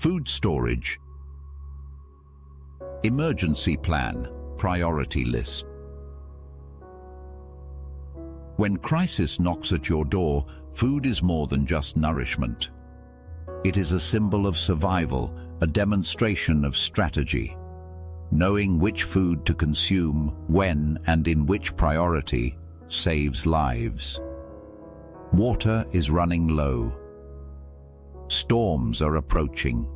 Food storage. Emergency plan, priority list. When crisis knocks at your door, food is more than just nourishment. It is a symbol of survival, a demonstration of strategy. Knowing which food to consume, when and in which priority, saves lives. Water is running low. Storms are approaching.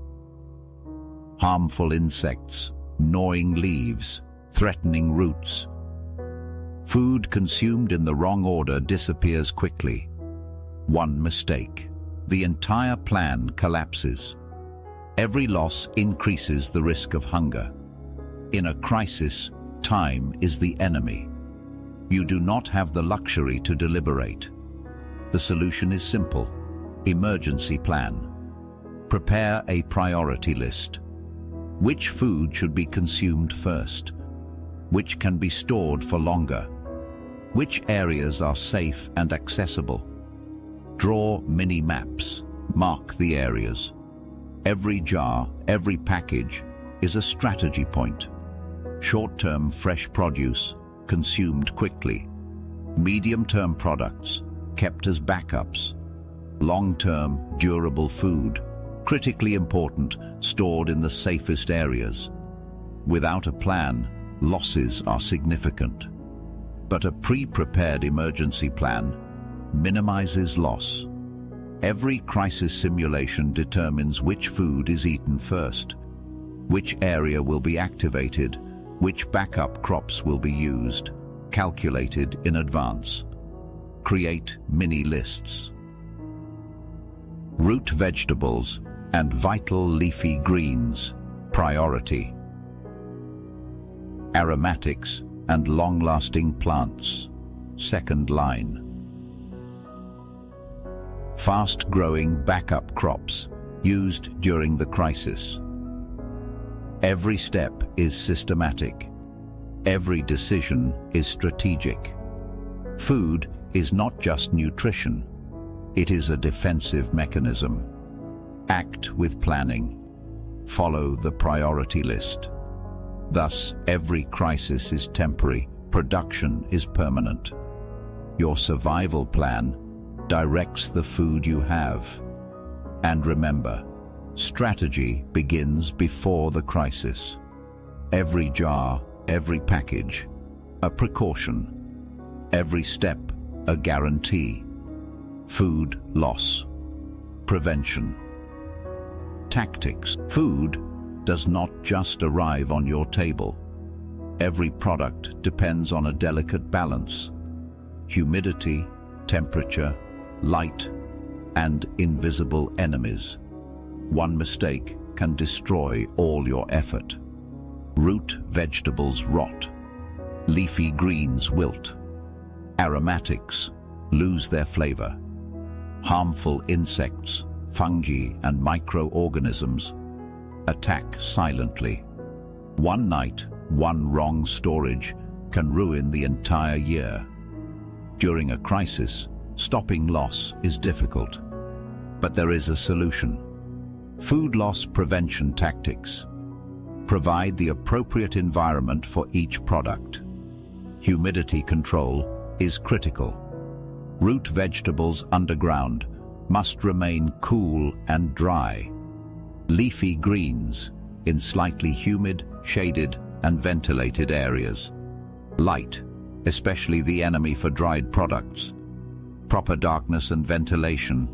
Harmful insects, gnawing leaves, threatening roots. Food consumed in the wrong order disappears quickly. One mistake, the entire plan collapses. Every loss increases the risk of hunger. In a crisis, time is the enemy. You do not have the luxury to deliberate. The solution is simple. Emergency plan. Prepare a priority list. Which food should be consumed first? Which can be stored for longer? Which areas are safe and accessible? Draw mini maps. Mark the areas. Every jar, every package is a strategy point. Short-term fresh produce, consumed quickly. Medium-term products, kept as backups. Long-term, durable food, critically important, stored in the safest areas. Without a plan, losses are significant. But a pre-prepared emergency plan minimizes loss. Every crisis simulation determines which food is eaten first, which area will be activated, which backup crops will be used, calculated in advance. Create mini lists. Root vegetables and vital leafy greens, priority. Aromatics and long-lasting plants, second line. Fast-growing backup crops, used during the crisis. Every step is systematic. Every decision is strategic. Food is not just nutrition. It is a defensive mechanism. Act with planning. Follow the priority list. Thus, every crisis is temporary, production is permanent. Your survival plan directs the food you have. And remember, strategy begins before the crisis. Every jar, every package, a precaution. Every step, a guarantee. Food loss. Prevention. Tactics. Food does not just arrive on your table. Every product depends on a delicate balance. Humidity, temperature, light, and invisible enemies. One mistake can destroy all your effort. Root vegetables rot. Leafy greens wilt. Aromatics lose their flavor. Harmful insects, fungi, and microorganisms attack silently. One night, one wrong storage can ruin the entire year. During a crisis, stopping loss is difficult. But there is a solution. Food loss prevention tactics. Provide the appropriate environment for each product. Humidity control is critical. Root vegetables underground must remain cool and dry. Leafy greens in slightly humid, shaded, and ventilated areas. Light, especially the enemy for dried products. Proper darkness and ventilation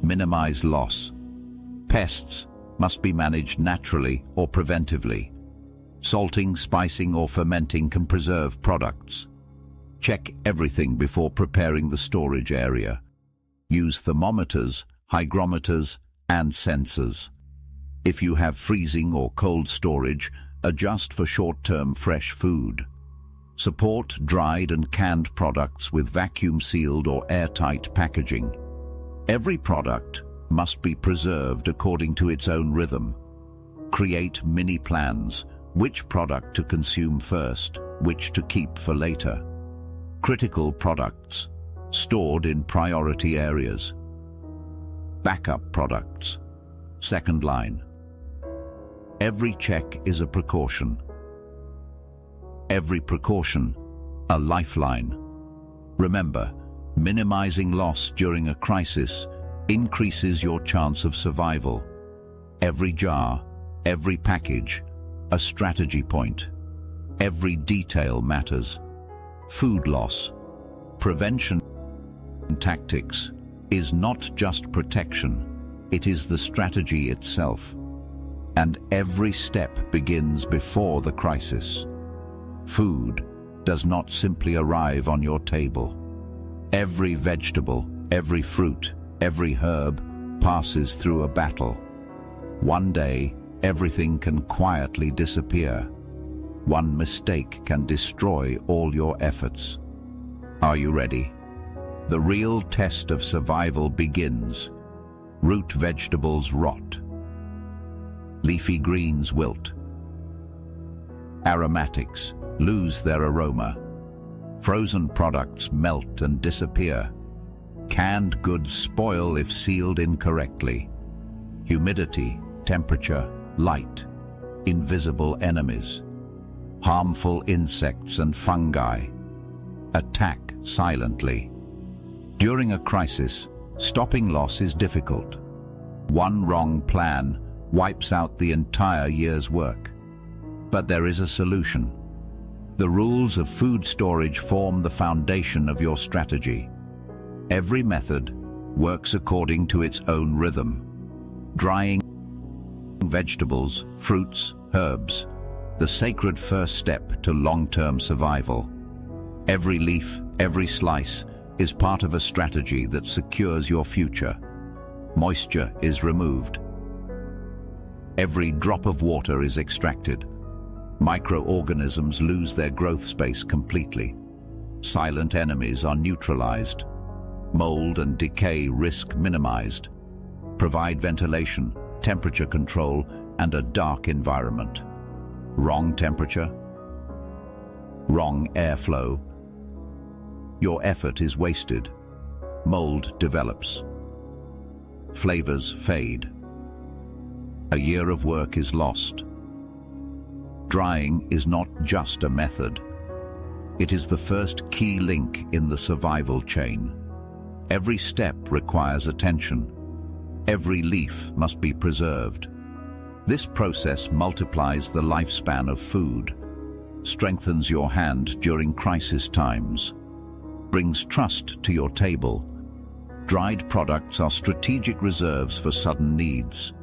minimize loss. Pests must be managed naturally or preventively. Salting, spicing, or fermenting can preserve products. Check everything before preparing the storage area. Use thermometers, hygrometers, and sensors. If you have freezing or cold storage, adjust for short-term fresh food. Support dried and canned products with vacuum-sealed or airtight packaging. Every product must be preserved according to its own rhythm. Create mini plans, which product to consume first, which to keep for later. Critical products, stored in priority areas. Backup products, second line. Every check is a precaution. Every precaution, a lifeline. Remember, minimizing loss during a crisis increases your chance of survival. Every jar, every package, a strategy point. Every detail matters. Food loss, prevention tactics is not just protection, it is the strategy itself. And every step begins before the crisis. Food does not simply arrive on your table. Every vegetable, every fruit, every herb passes through a battle. One day, everything can quietly disappear. One mistake can destroy all your efforts. Are you ready? The real test of survival begins. Root vegetables rot. Leafy greens wilt. Aromatics lose their aroma. Frozen products melt and disappear. Canned goods spoil if sealed incorrectly. Humidity, temperature, light, invisible enemies. Harmful insects and fungi attack silently. During a crisis, stopping loss is difficult. One wrong plan wipes out the entire year's work. But there is a solution. The rules of food storage form the foundation of your strategy. Every method works according to its own rhythm. Drying vegetables, fruits, herbs, the sacred first step to long-term survival. Every leaf, every slice is part of a strategy that secures your future. Moisture is removed. Every drop of water is extracted. Microorganisms lose their growth space completely. Silent enemies are neutralized. Mold and decay risk minimized. Provide ventilation, temperature control, and a dark environment. Wrong temperature, wrong airflow. Your effort is wasted. Mold develops. Flavors fade. A year of work is lost. Drying is not just a method. It is the first key link in the survival chain. Every step requires attention. Every leaf must be preserved. This process multiplies the lifespan of food, strengthens your hand during crisis times, brings trust to your table. Dried products are strategic reserves for sudden needs.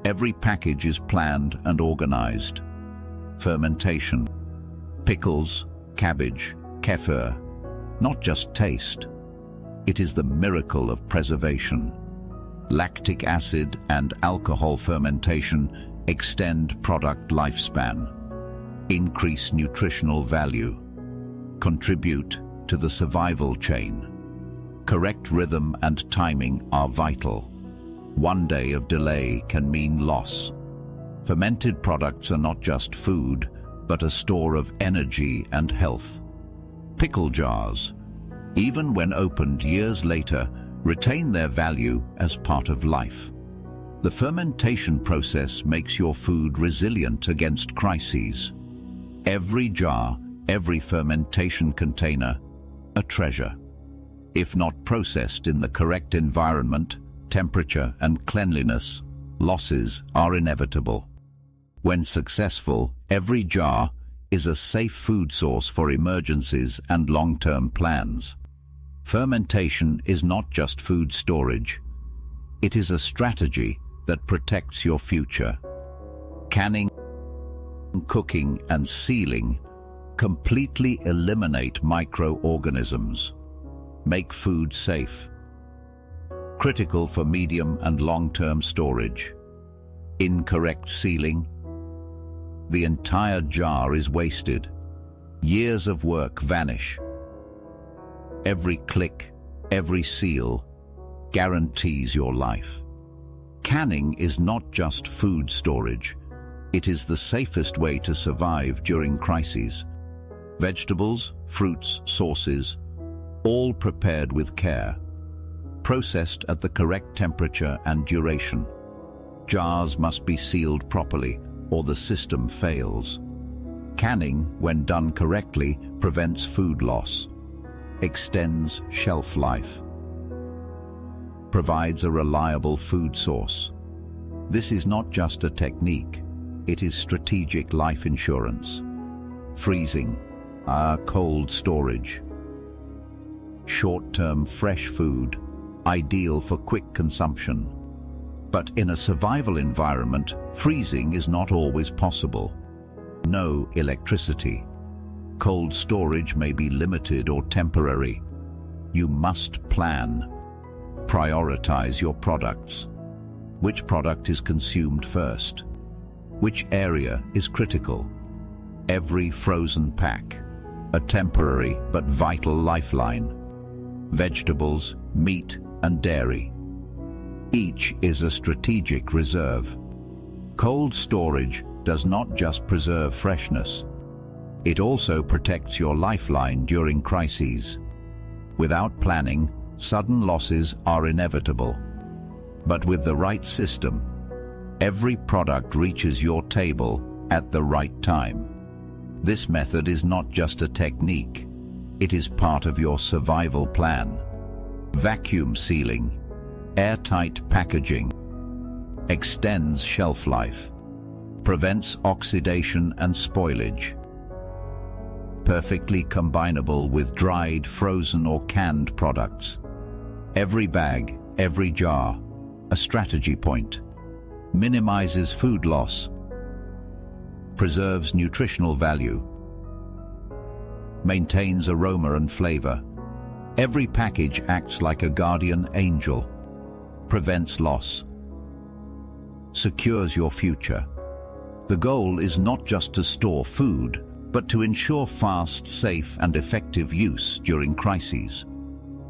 Every package is planned and organized. Fermentation, pickles, cabbage, kefir, not just taste. It is the miracle of preservation. Lactic acid and alcohol fermentation extend product lifespan, increase nutritional value, contribute to the survival chain. Correct rhythm and timing are vital. One day of delay can mean loss. Fermented products are not just food, but a store of energy and health. Pickle jars, even when opened years later, retain their value as part of life. The fermentation process makes your food resilient against crises. Every jar, every fermentation container, a treasure. If not processed in the correct environment, temperature and cleanliness, losses are inevitable. When successful, every jar is a safe food source for emergencies and long-term plans. Fermentation is not just food storage. It is a strategy that protects your future. Canning, cooking, and sealing completely eliminate microorganisms. Make food safe. Critical for medium and long-term storage. Incorrect sealing. The entire jar is wasted. Years of work vanish. Every click, every seal guarantees your life. Canning is not just food storage. It is the safest way to survive during crises. Vegetables, fruits, sauces, all prepared with care, processed at the correct temperature and duration. Jars must be sealed properly, or the system fails. Canning, when done correctly, prevents food loss, extends shelf life, provides a reliable food source. This is not just a technique, it is strategic life insurance. Freezing, cold storage. Short-term fresh food, ideal for quick consumption. But in a survival environment, freezing is not always possible. No electricity. Cold storage may be limited or temporary. You must plan. Prioritize your products. Which product is consumed first? Which area is critical? Every frozen pack, a temporary but vital lifeline. Vegetables, meat, and dairy. Each is a strategic reserve. Cold storage does not just preserve freshness. It also protects your lifeline during crises. Without planning, sudden losses are inevitable. But with the right system, every product reaches your table at the right time. This method is not just a technique, it is part of your survival plan. Vacuum sealing, airtight packaging, extends shelf life, prevents oxidation and spoilage. Perfectly combinable with dried, frozen or canned products. Every bag, every jar, a strategy point. Minimizes food loss. Preserves nutritional value. Maintains aroma and flavor. Every package acts like a guardian angel. Prevents loss. Secures your future. The goal is not just to store food, but to ensure fast, safe, and effective use during crises.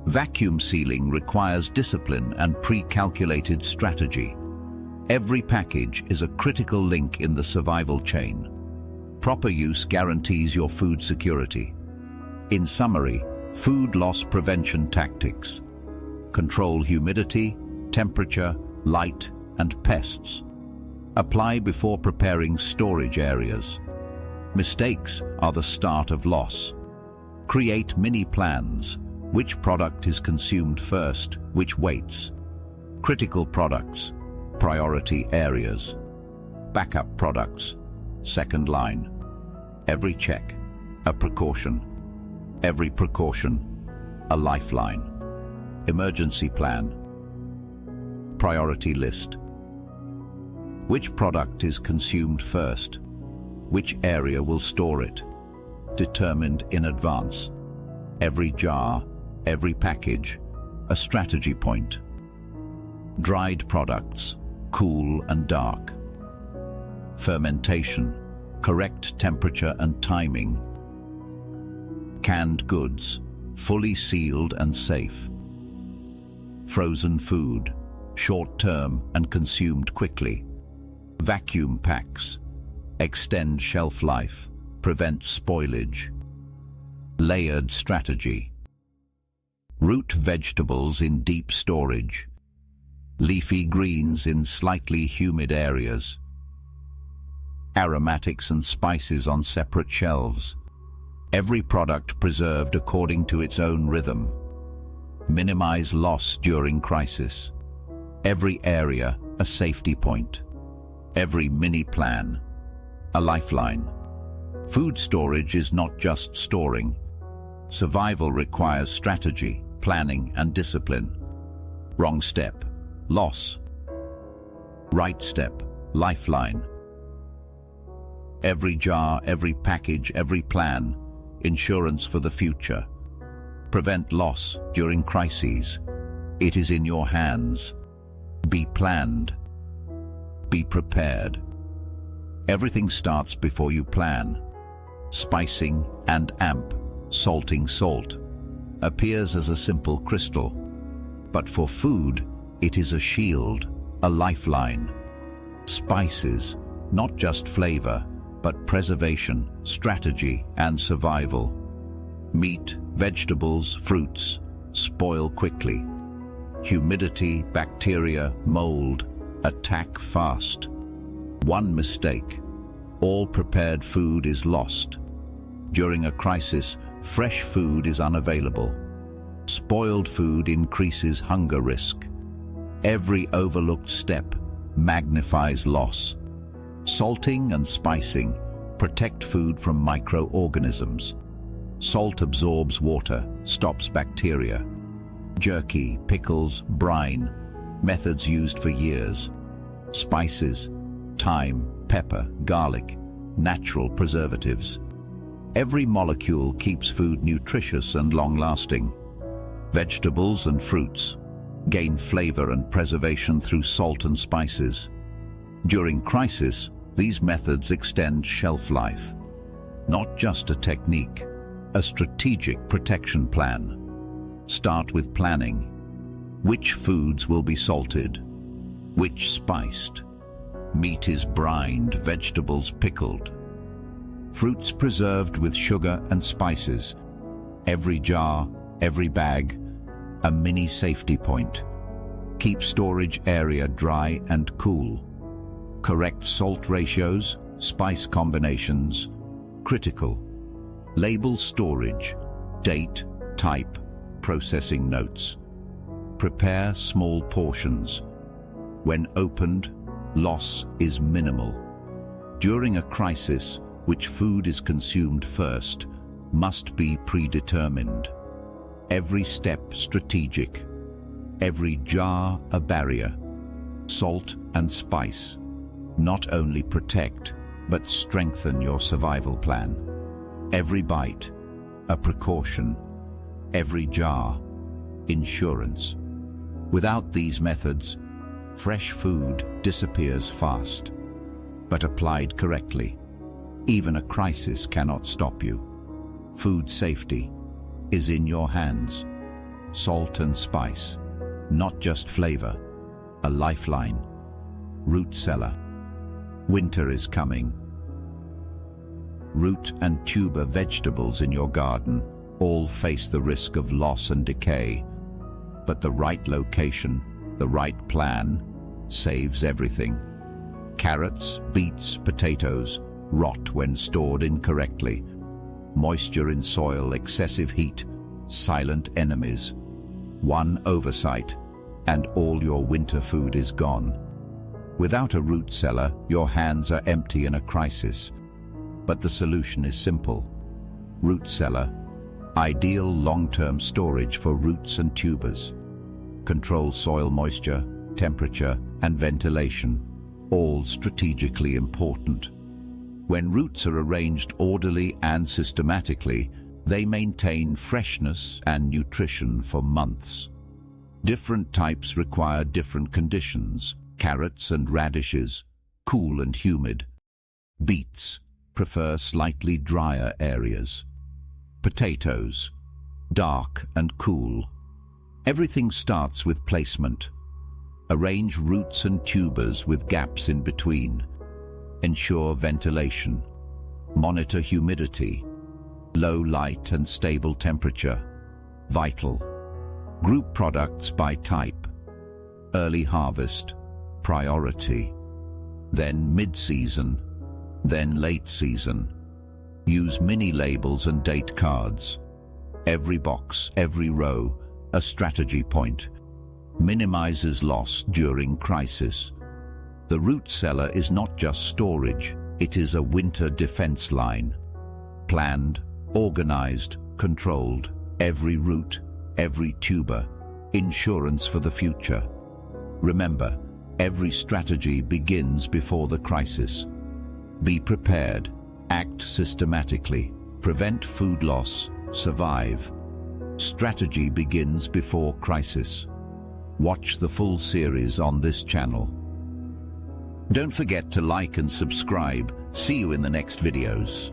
Vacuum sealing requires discipline and pre-calculated strategy. Every package is a critical link in the survival chain. Proper use guarantees your food security. In summary, food loss prevention tactics. Control humidity, temperature, light, and pests. Apply before preparing storage areas. Mistakes are the start of loss. Create mini plans. Which product is consumed first, which waits? Critical products, priority areas. Backup products, second line. Every check, a precaution. Every precaution, a lifeline. Emergency plan. Priority list. Which product is consumed first? Which area will store it? Determined in advance. Every jar, every package, a strategy point. Dried products, cool and dark. Fermentation, correct temperature and timing. Canned goods, fully sealed and safe. Frozen food, short-term and consumed quickly. Vacuum packs, extend shelf life, prevent spoilage. Layered strategy. Root vegetables in deep storage. Leafy greens in slightly humid areas. Aromatics and spices on separate shelves. Every product preserved according to its own rhythm. Minimize loss during crisis. Every area a safety point. Every mini plan a lifeline. Food storage is not just storing. Survival requires strategy, planning, and discipline. Wrong step, loss. Right step, lifeline. Every jar, every package, every plan, insurance for the future. Prevent loss during crises. It is in your hands. Be planned. Be prepared. Everything starts before you plan. Spicing and amp, salting salt, appears as a simple crystal. But for food, it is a shield, a lifeline. Spices, not just flavor, but preservation, strategy, and survival. Meat, vegetables, fruits spoil quickly. Humidity, bacteria, mold attack fast. One mistake, all prepared food is lost. During a crisis, fresh food is unavailable. Spoiled food increases hunger risk. Every overlooked step magnifies loss. Salting and spicing protect food from microorganisms. Salt absorbs water, stops bacteria. Jerky, pickles, brine, methods used for years. Spices, thyme, pepper, garlic, natural preservatives. Every molecule keeps food nutritious and long-lasting. Vegetables and fruits gain flavor and preservation through salt and spices. During crisis, these methods extend shelf life. Not just a technique, a strategic protection plan. Start with planning. Which foods will be salted? Which spiced? Meat is brined, vegetables pickled. Fruits preserved with sugar and spices. Every jar, every bag, a mini safety point. Keep storage area dry and cool. Correct salt ratios, spice combinations, critical. Label storage, date, type, processing notes. Prepare small portions. When opened, loss is minimal. During a crisis, which food is consumed first must be predetermined. Every step strategic. Every jar a barrier. Salt and spice not only protect, but strengthen your survival plan. Every bite a precaution. Every jar insurance. Without these methods, fresh food disappears fast. But applied correctly, even a crisis cannot stop you. Food safety is in your hands. Salt and spice, not just flavor, a lifeline. Root cellar. Winter is coming. Root and tuber vegetables in your garden all face the risk of loss and decay. But the right location, the right plan, saves everything. Carrots, beets, potatoes rot when stored incorrectly. Moisture in soil, excessive heat, silent enemies. One oversight, and all your winter food is gone. Without a root cellar, your hands are empty in a crisis. But the solution is simple. Root cellar, ideal long-term storage for roots and tubers. Control soil moisture, temperature, and ventilation, all strategically important. When roots are arranged orderly and systematically, they maintain freshness and nutrition for months. Different types require different conditions. Carrots and radishes, cool and humid. Beets prefer slightly drier areas. Potatoes, dark and cool. Everything starts with placement. Arrange roots and tubers with gaps in between. Ensure ventilation. Monitor humidity. Low light and stable temperature. Vital. Group products by type. Early harvest, priority. Then mid-season, then late season. Use mini labels and date cards. Every box, every row, a strategy point. Minimizes loss during crisis. The root cellar is not just storage, it is a winter defense line. Planned, organized, controlled. Every root, every tuber. Insurance for the future. Remember, every strategy begins before the crisis. Be prepared, act systematically, prevent food loss, survive. Strategy begins before crisis. Watch the full series on this channel. Don't forget to like and subscribe. See you in the next videos.